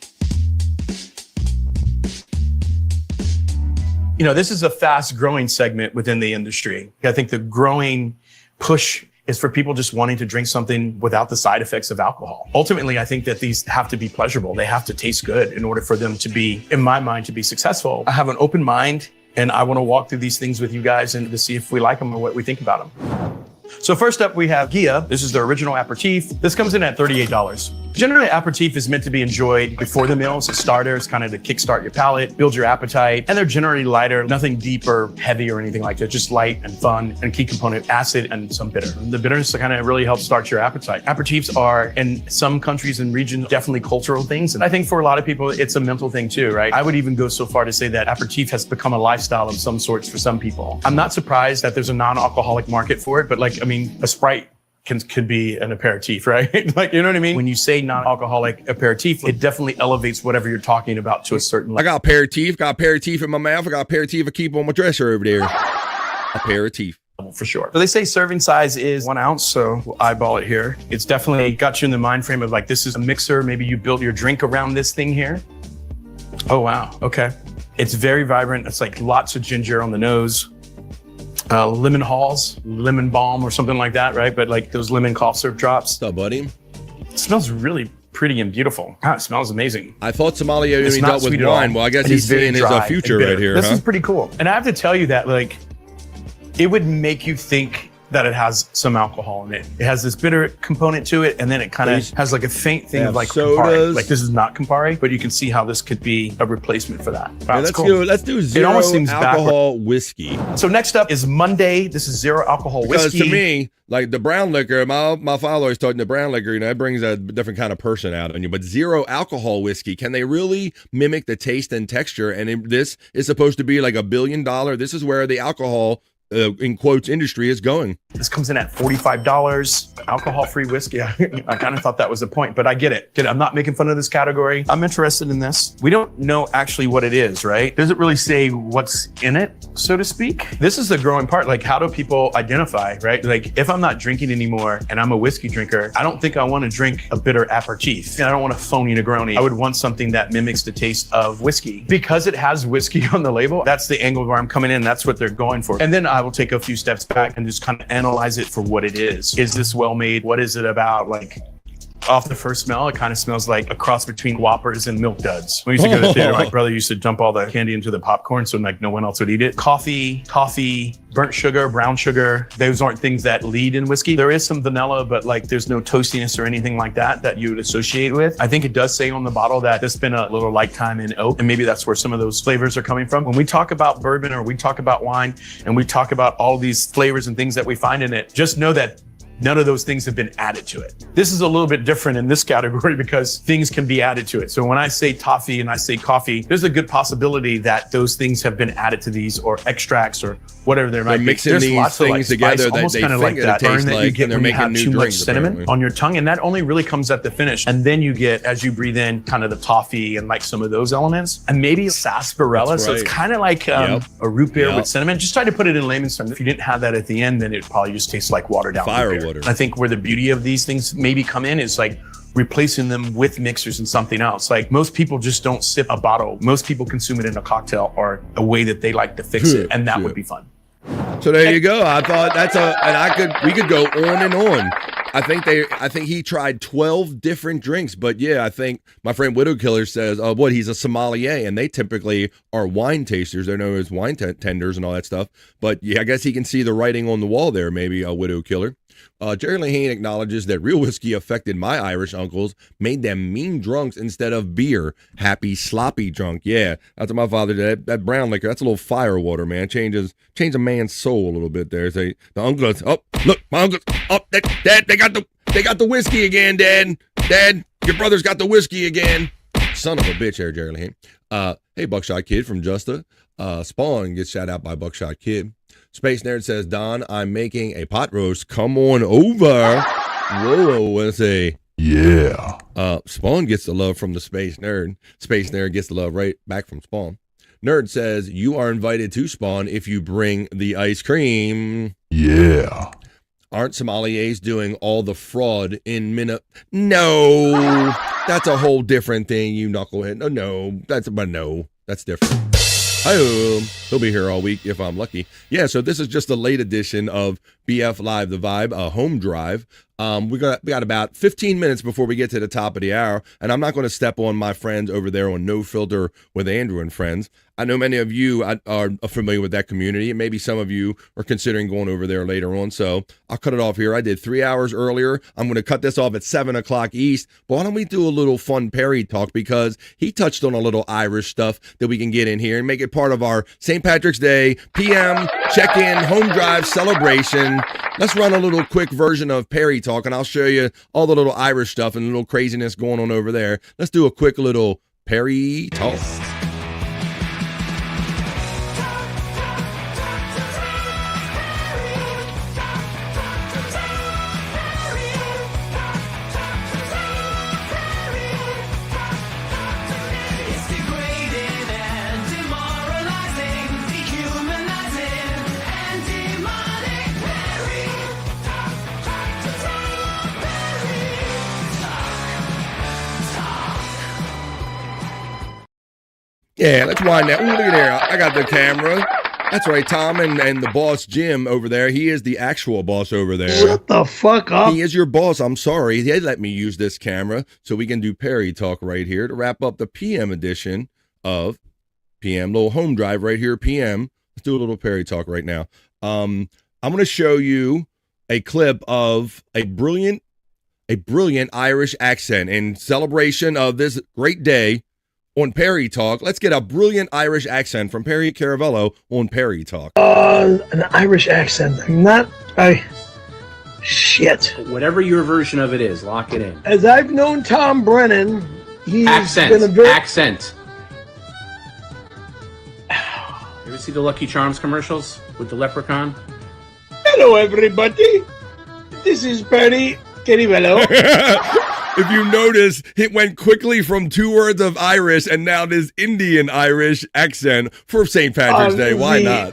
This is a fast-growing segment within the industry. I think the growing push is for people just wanting to drink something without the side effects of alcohol. Ultimately, I think that these have to be pleasurable. They have to taste good in order for them to be, in my mind, to be successful. I have an open mind. And I want to walk through these things with you guys and to see if we like them or what we think about them. So first up, we have Gia. This is the original aperitif. This comes in at $38. Generally, aperitif is meant to be enjoyed before the meal. It's a starter. It's kind of to kickstart your palate, build your appetite. And they're generally lighter, nothing deep or heavy or anything like that. Just light and fun, and key component, acid and some bitter. The bitterness kind of really helps start your appetite. Aperitifs are, in some countries and regions, definitely cultural things. And I think for a lot of people, it's a mental thing too, right? I would even go so far to say that aperitif has become a lifestyle of some sorts for some people. I'm not surprised that there's a non-alcoholic market for it, but a Sprite could be an aperitif, right? You know what I mean? When you say non-alcoholic aperitif, it definitely elevates whatever you're talking about to a certain level. I got aperitif in my mouth. I got aperitif I keep on my dresser over there. Aperitif. For sure. So they say serving size is 1 ounce, so we'll eyeball it here. It's definitely got you in the mind frame of this is a mixer. Maybe you built your drink around this thing here. Oh, wow. Okay. It's very vibrant. It's lots of ginger on the nose. Lemon halls, lemon balm or something like that, right? But those lemon cough syrup drops. What's up, buddy? It smells really pretty and beautiful. God, it smells amazing. I thought sommelier only dealt with wine. Well, I guess he's seeing his future right here. This is pretty cool. And I have to tell you that it would make you think that it has some alcohol in it. It has this bitter component to it, and then it kind of has a faint thing of Campari. This is not Campari, but you can see how this could be a replacement for that. Wow, let's do zero alcohol whiskey. So next up is Monday. This is zero alcohol whiskey. Because to me, the brown liquor, my father always taught me the brown liquor, it brings a different kind of person out on you. But zero alcohol whiskey, can they really mimic the taste and texture? And this is supposed to be like $1 billion. This is where the alcohol in quotes industry is going. This comes in at $45. Alcohol-free whiskey. I kind of thought that was the point, but I get it. I'm not making fun of this category. I'm interested in this. We don't know actually what it is, right? Does it really say what's in it, so to speak? This is the growing part. How do people identify, right? If I'm not drinking anymore and I'm a whiskey drinker, I don't think I want to drink a bitter aperitif. I don't want a phony Negroni. I would want something that mimics the taste of whiskey. Because it has whiskey on the label, that's the angle where I'm coming in. That's what they're going for. And then I will take a few steps back and just kind of analyze it for what it is. Is this well made? What is it about? Off the first smell, it kind of smells like a cross between Whoppers and Milk Duds. We used to go to the theater. My brother used to dump all the candy into the popcorn so like no one else would eat it. Coffee, toffee, burnt sugar, brown sugar. Those aren't things that lead in whiskey. There is some vanilla, but like there's no toastiness or anything like that you would associate with. I think it does say on the bottle that it's been a little lifetime in oak, and maybe that's where some of those flavors are coming from. When we talk about bourbon or we talk about wine and we talk about all these flavors and things that we find in it, just know that none of those things have been added to it. This is a little bit different in this category because things can be added to it. So when I say toffee and I say coffee, there's a good possibility that those things have been added to these or extracts or whatever there might be. Mixing There's these lots things of like together spice, that almost they kind of think like that burn that you get they're when you making have new too much drinks, cinnamon apparently. on your tongue, and that only really comes at the finish. And then you get, as you breathe in, kind of the toffee and like some of those elements, and maybe sarsaparilla. That's So it's right. kind of like a root beer Yep. with cinnamon. Just try to put it in layman's terms. If you didn't have that at the end, then it probably just tastes like watered down Fire root beer. water. I think where the beauty of these things maybe come in is like replacing them with mixers and something else. Like most people just don't sip a bottle. Most people consume it in a cocktail or a way that they like to fix it, and that would be fun. So there you go. I thought we could go on and on. I think he tried 12 different drinks, but yeah, I think my friend Widow Killer says, he's a sommelier, and they typically are wine tasters. They're known as wine tenders and all that stuff. But yeah, I guess he can see the writing on the wall there, maybe a Widow Killer. Jerry Lehane acknowledges that real whiskey affected my Irish uncles, made them mean drunks instead of beer. Happy, sloppy drunk. Yeah, that's what my father did. That brown liquor, that's a little fire water, man. Change a man's soul a little bit there. Say the uncles, look, my uncles, Dad, they got the whiskey again, Dad, your brother's got the whiskey again. Son of a bitch there, Jerry Lehane. Hey, Buckshot Kid from Justa. Spawn gets shout out by Buckshot Kid. Space Nerd says, Don, I'm making a pot roast. Come on over. Whoa, let's say, yeah. Spawn gets the love from the Space Nerd. Space Nerd gets the love right back from Spawn. Nerd says, you are invited to Spawn if you bring the ice cream. Yeah. Aren't sommeliers doing all the fraud in No, that's a whole different thing, you knucklehead. No, that's different. He'll be here all week if I'm lucky. Yeah, so this is just a late edition of BF Live The Vibe, a home drive. We got about 15 minutes before we get to the top of the hour, and I'm not going to step on my friends over there on No Filter with Andrew and Friends. I know many of you are familiar with that community, and maybe some of you are considering going over there later on, so I'll cut it off here. I did 3 hours earlier. I'm going to cut this off at 7 o'clock East, but why don't we do a little fun Perry talk, because he touched on a little Irish stuff that we can get in here and make it part of our St. Patrick's Day PM check-in home drive celebration. Let's run a little quick version of Perry talk, and I'll show you all the little Irish stuff and the little craziness going on over there. Let's do a quick little Perry talk. Yeah, let's wind that. Ooh, look at there. I got the camera. That's right, Tom and the boss, Jim, over there. He is the actual boss over there. Shut the fuck up. He is your boss. I'm sorry. They let me use this camera so we can do Perry talk right here to wrap up the PM edition of PM. Little home drive right here, PM. Let's do a little Perry talk right now. I'm going to show you a clip of a brilliant Irish accent in celebration of this great day. On Perry Talk, let's get a brilliant Irish accent from Perry Caravello on Perry Talk. An Irish accent. Shit. Whatever your version of it is, lock it in. As I've known Tom Brennan, he's Accent. been a very... Accent. You ever see the Lucky Charms commercials with the leprechaun? Hello, everybody. This is Perry Caravello. If you notice, it went quickly from 2 words of Irish and now this Indian Irish accent for St. Patrick's Day. Why not?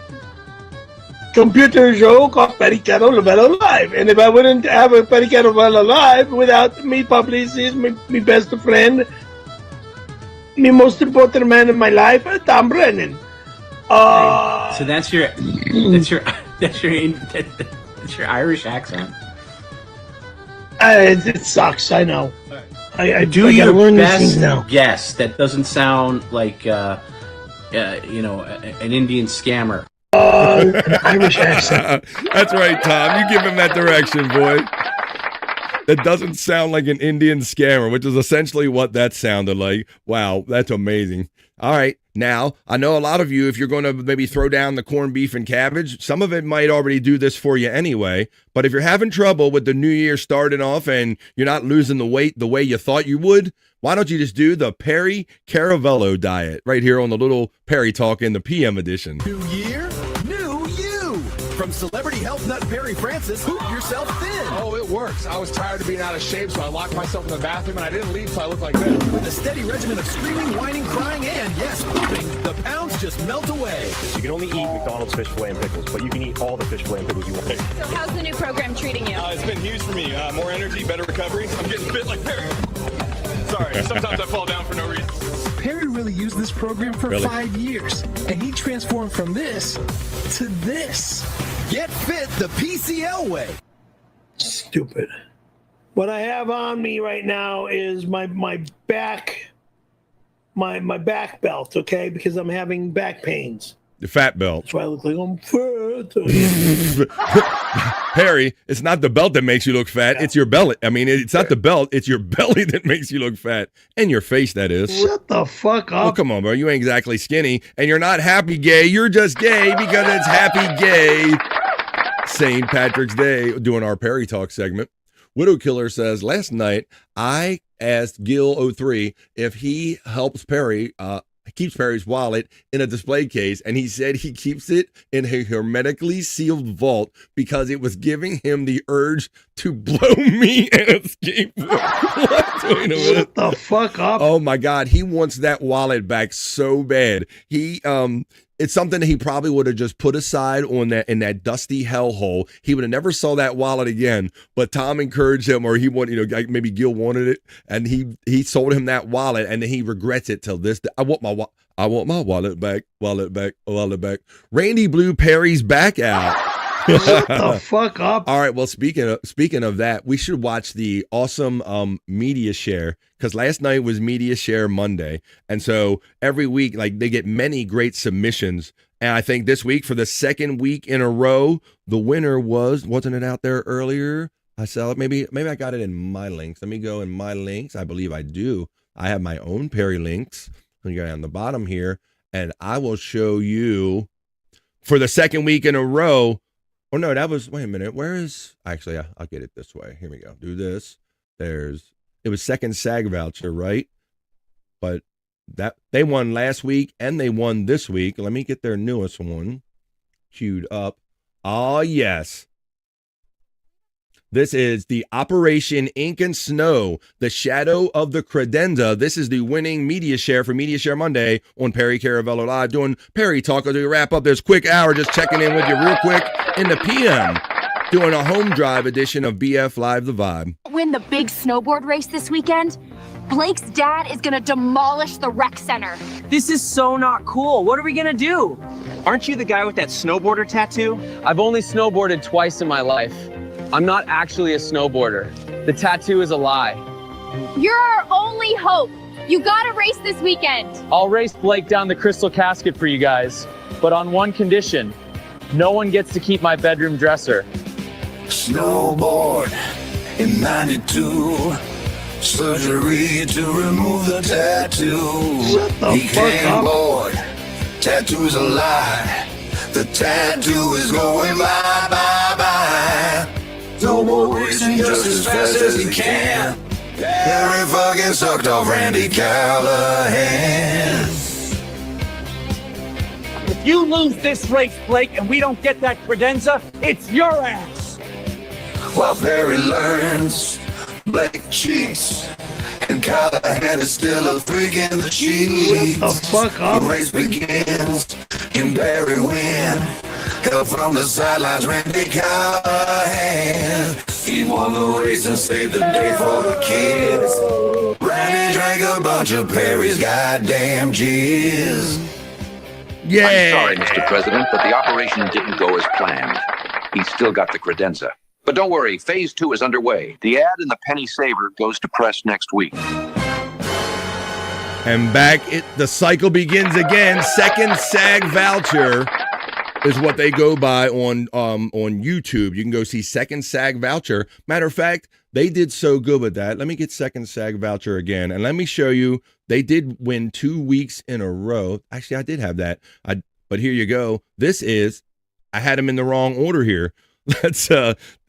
Computer show called Perry Caravello Live. And if I wouldn't have a Perry Caravello Live without me publicist, my best friend, my most important man in my life, Tom Brennan. So that's your Irish accent. It sucks. I know. I Do gotta your learn these best things now. guess that doesn't sound like an Indian scammer. An Irish accent. That's right, Tom. You give him that direction, boy. That doesn't sound like an Indian scammer, which is essentially what that sounded like. Wow, that's amazing. All right, now, I know a lot of you, if you're going to maybe throw down the corned beef and cabbage, some of it might already do this for you anyway. But if you're having trouble with the new year starting off and you're not losing the weight the way you thought you would, why don't you just do the Perry Caravello diet right here on the little Perry Talk in the PM edition. New year, new you. From celebrity health nut Perry Francis, hoop yourself thin. Oh, it works. I was tired of being out of shape, so I locked myself in the bathroom and I didn't leave, so I looked like this. With a steady regimen of screaming, whining, crying, and yes, pooping, the pounds just melt away. You can only eat McDonald's fish fillet and pickles, but you can eat all the fish fillet and pickles you want. So how's the new program treating you? It's been huge for me. More energy, better recovery. I'm getting fit like Perry. Sorry, sometimes I fall down for no reason. Perry really used this program for 5 years, and he transformed from this to this. Get fit the PCL way. Stupid. What I have on me right now is my back belt, okay? Because I'm having back pains. The fat belt. That's why I look like I'm fat. Harry, it's not the belt that makes you look fat. It's your belly. I mean, it's not the belt. It's your belly that makes you look fat. And your face, that is. Shut the fuck up. Oh, come on, bro. You ain't exactly skinny. And you're not happy gay. You're just gay because it's happy gay. St. Patrick's Day, doing our Perry Talk segment. Widow Killer says, last night I asked Gil03 if he helps Perry, keeps Perry's wallet in a display case, and he said he keeps it in a hermetically sealed vault because it was giving him the urge to blow me and escape. What? Wait a minute. Shut the fuck up. Oh my God, he wants that wallet back so bad. It's something that he probably would have just put aside in that dusty hellhole. He would have never saw that wallet again. But Tom encouraged him, or he wanted, maybe Gil wanted it, and he sold him that wallet, and then he regrets it till this day. I want my wallet back. Randy blew Perry's back out. Shut the fuck up. All right. Well, speaking of that, we should watch the awesome media share, because last night was Media Share Monday. And so every week, they get many great submissions. And I think this week, for the second week in a row, the winner wasn't it out there earlier? I saw it. Maybe I got it in my links. Let me go in my links. I believe I do. I have my own Perry links. Let me go down the bottom here, and I will show you for the second week in a row. Oh, no, wait a minute. Actually, I'll get it this way. Here we go. Do this. It was second SAG voucher, right? But that they won last week and they won this week. Let me get their newest one queued up. Oh, yes. This is the Operation Ink and Snow, the Shadow of the Credenza. This is the winning media share for Media Share Monday on Perry Caravello Live, doing Perry Talk. As we wrap up this quick hour, just checking in with you real quick in the PM, doing a home drive edition of BF Live The Vibe. Win the big snowboard race this weekend? Blake's dad is gonna demolish the rec center. This is so not cool. What are we gonna do? Aren't you the guy with that snowboarder tattoo? I've only snowboarded twice in my life. I'm not actually a snowboarder. The tattoo is a lie. You're our only hope. You gotta race this weekend. I'll race Blake down the Crystal Casket for you guys, but on one condition. No one gets to keep my bedroom dresser. Snowboard in 92. Surgery to remove the tattoo. He can't board. Tattoo's a lie. The tattoo is going bye, bye, bye. No more racing just as fast as he can. Harry fucking sucked off Randy Callahan. If you lose this race, Blake, and we don't get that credenza, it's your ass. While Perry learns, Blake cheats, and Callahan is still a freak in the sheets. Shut the fuck up. The race begins, and Perry win. Help from the sidelines, Randy Callahan. He won the race and saved the day for the kids. Randy drank a bunch of Perry's goddamn jizz. Yeah. I'm sorry, Mr. President, but the operation didn't go as planned. He's still got the credenza. But don't worry, phase 2 is underway. The ad in the Penny Saver goes to press next week. And the cycle begins again. Second SAG voucher is what they go by on YouTube. You can go see second SAG voucher. Matter of fact, they did so good with that. Let me get second SAG voucher again, and let me show you. They did win 2 weeks in a row. Actually, I did have that. But here you go. I had them in the wrong order here. That's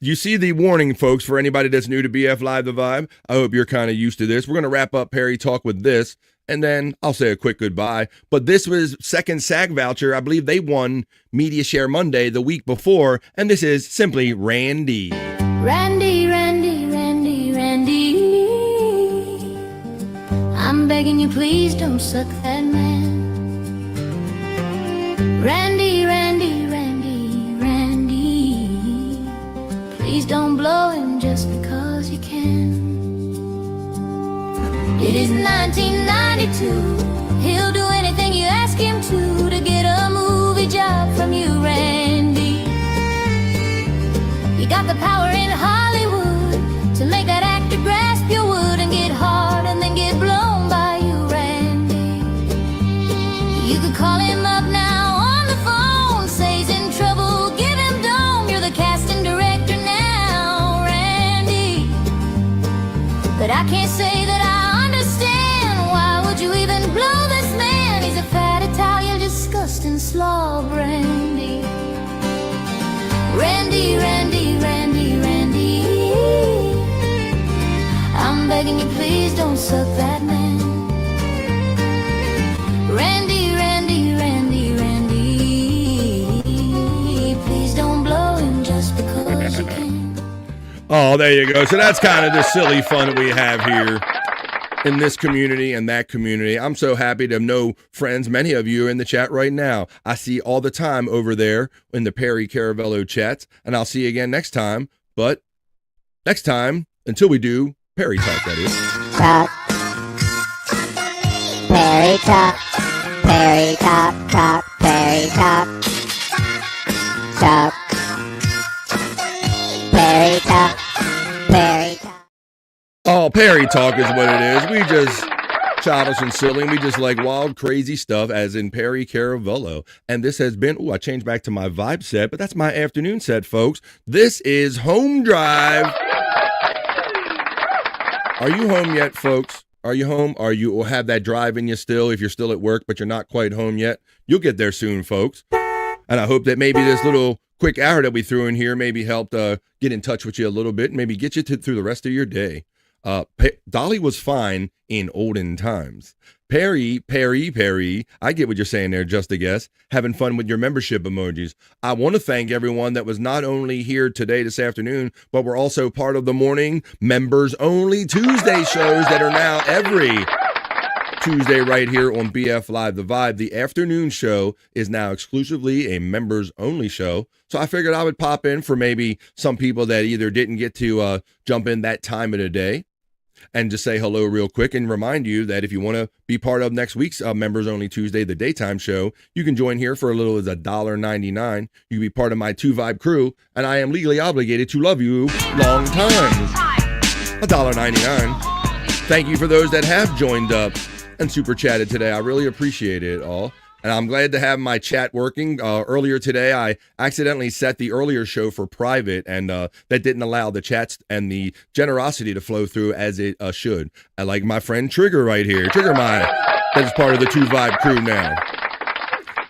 you see the warning, folks, for anybody that's new to BF Live the Vibe. I hope you're kind of used to this. We're going to wrap up Perry Talk with this, and then I'll say a quick goodbye. But this was second SAG voucher. I believe they won Media Share Monday the week before, and this is simply Randy. Randy, Randy, Randy, Randy. I'm begging you, please don't suck that man. Randy, Randy, Randy, Randy. Please don't blow him just because you can. It is 1992. He'll do anything you ask him to get a movie job from you, Randy. You got the power in Hollywood to make that actor grasp your wood and get hard and then get blown by you, Randy. You could call him up now on the phone, say he's in trouble, give him dome. You're the casting director now, Randy. But I can't say that I understand. Why would you even blow this man? He's a fat Italian, disgusting slob, Randy. Randy, Randy, Randy, Randy. I'm begging you, please don't suck that man. Randy, Randy, Randy, Randy. Please don't blow him just because you can. Oh, there you go. So that's kind of the silly fun that we have here in this community and that community. I'm so happy to know friends. Many of you are in the chat right now. I see all the time over there in the Perry Caravello chats, and I'll see you again next time. But next time, until we do Perry Talk, that is. Talk. Perry Talk. Perry Talk, Talk, Perry Talk. Talk. Perry Talk. Perry Talk. Oh, Perry Talk is what it is. We just childish and silly, and we just like wild, crazy stuff, as in Perry Caravello. And this has been, I changed back to my vibe set, but that's my afternoon set, folks. This is Home Drive. Are you home yet, folks? Are you home? Are you, or have that drive in you still? If you're still at work, but you're not quite home yet, you'll get there soon, folks. And I hope that maybe this little quick hour that we threw in here maybe helped get in touch with you a little bit, and maybe get you through the rest of your day. Dolly was fine in olden times. Perry, I get what you're saying there, just a guess. Having fun with your membership emojis. I want to thank everyone that was not only here today, this afternoon, but we're also part of the morning members only Tuesday shows that are now every Tuesday right here on BF Live The Vibe. The afternoon show is now exclusively a members only show. So I figured I would pop in for maybe some people that either didn't get to jump in that time of the day, and just say hello real quick and remind you that if you want to be part of next week's Members Only Tuesday, the daytime show, you can join here for as little as $1.99. You can be part of my 2 Vibe crew, and I am legally obligated to love you long time. $1.99. Thank you for those that have joined up and super chatted today. I really appreciate it all. And I'm glad to have my chat working. Earlier today, I accidentally set the earlier show for private, and that didn't allow the chats and the generosity to flow through as it should. I like my friend Trigger right here. Trigger Mine, that is part of the 2 Vibe crew now.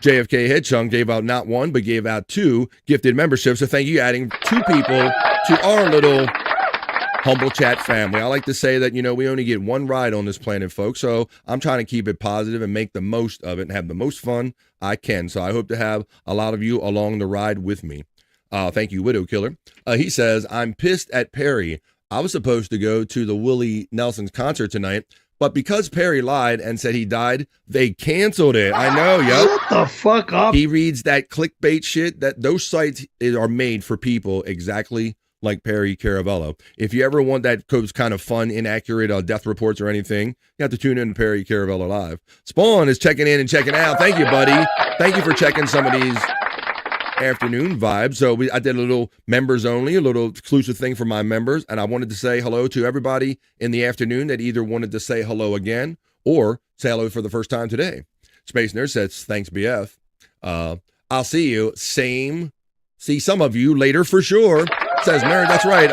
JFK Headchunk gave out not 1, but gave out 2 gifted memberships. So thank you, adding 2 people to our little humble chat family. I like to say that, we only get 1 ride on this planet, folks. So I'm trying to keep it positive and make the most of it and have the most fun I can. So I hope to have a lot of you along the ride with me. Thank you, Widow Killer. He says, I'm pissed at Perry. I was supposed to go to the Willie Nelson's concert tonight, but because Perry lied and said he died, they canceled it. I know, yo. Shut the fuck up. He reads that clickbait shit. That those sites are made for people exactly like Perry Caravello. If you ever want that kind of fun, inaccurate death reports or anything, you have to tune in to Perry Caravello Live. Spawn is checking in and checking out. Thank you, buddy. Thank you for checking some of these afternoon vibe. So I did a little members only, a little exclusive thing for my members. And I wanted to say hello to everybody in the afternoon that either wanted to say hello again or say hello for the first time today. Space Nerd says, thanks, BF. I'll see you. See some of you later for sure. Says Nerd, that's right.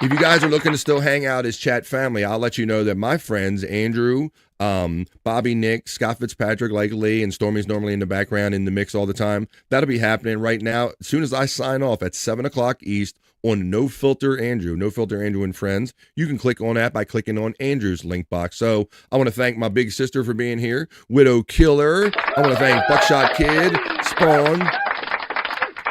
If you guys are looking to still hang out as chat family, I'll let you know that my friends, Andrew, Bobby, Nick, Scott Fitzpatrick, like Lee, and Stormy's normally in the background in the mix all the time. That'll be happening right now as soon as I sign off at 7 o'clock East on No Filter Andrew and Friends. You can click on that by clicking on Andrew's link box. So I want to thank my big sister for being here, Widow Killer. I want to thank Buckshot Kid, Spawn,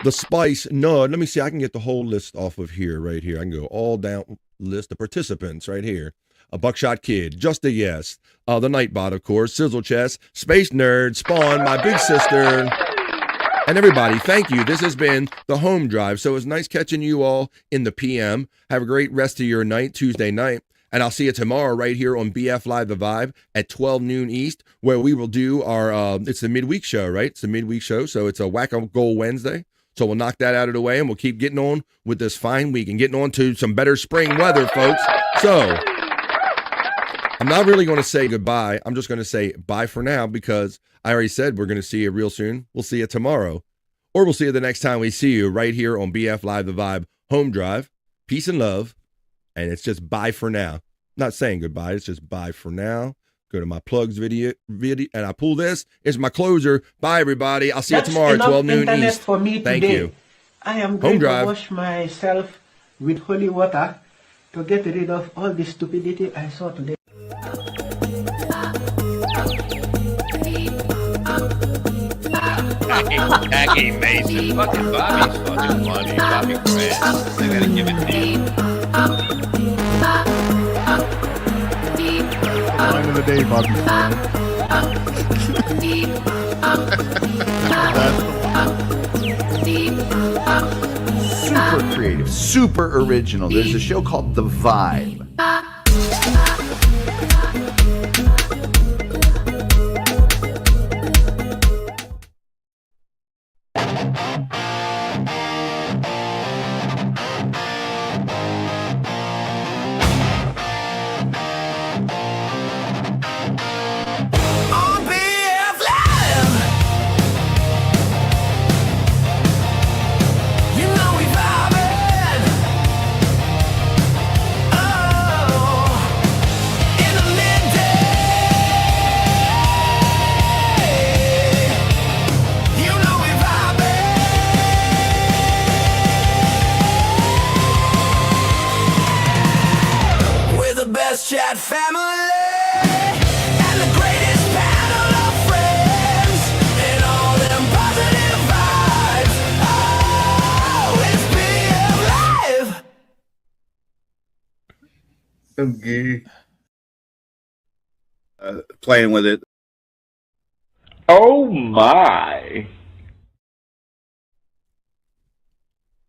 The Spice Nud. Let me see. I can get the whole list off of here, right here. I can go all down list of participants right here. A Buckshot Kid, Just a Yes, the Nightbot, of course, Sizzle Chess, Space Nerd, Spawn, my big sister, and everybody. Thank you. This has been the home drive. So it's nice catching you all in the PM. Have a great rest of your night, Tuesday night. And I'll see you tomorrow right here on BF Live The Vibe at 12 noon East, where we will do our, it's the midweek show, right? It's the midweek show. So it's a Whack-A-Goal Wednesday. So we'll knock that out of the way and we'll keep getting on with this fine week and getting on to some better spring weather, folks. So I'm not really going to say goodbye. I'm just going to say bye for now because I already said we're going to see you real soon. We'll see you tomorrow. Or we'll see you the next time we see you right here on BF Live The Vibe Home Drive. Peace and love. And it's just bye for now. Not saying goodbye. It's just bye for now. Go to my plugs video and I pull this. It's my closer. Bye, everybody. I'll see you tomorrow at 12 noon East. For me Thank today. you. I am going Home drive. to wash myself with holy water to get rid of all the stupidity I saw today. Jackie Mason. Fucking Bobby's fucking funny. Bobby Grant. I gotta give it to you. Line of the day, Bobby. Super creative, super original. There's a show called The Vibe. Chat family and the greatest panel of friends and all them positive vibes. Oh, it's BF Live. Okay. Playing with it. Oh my.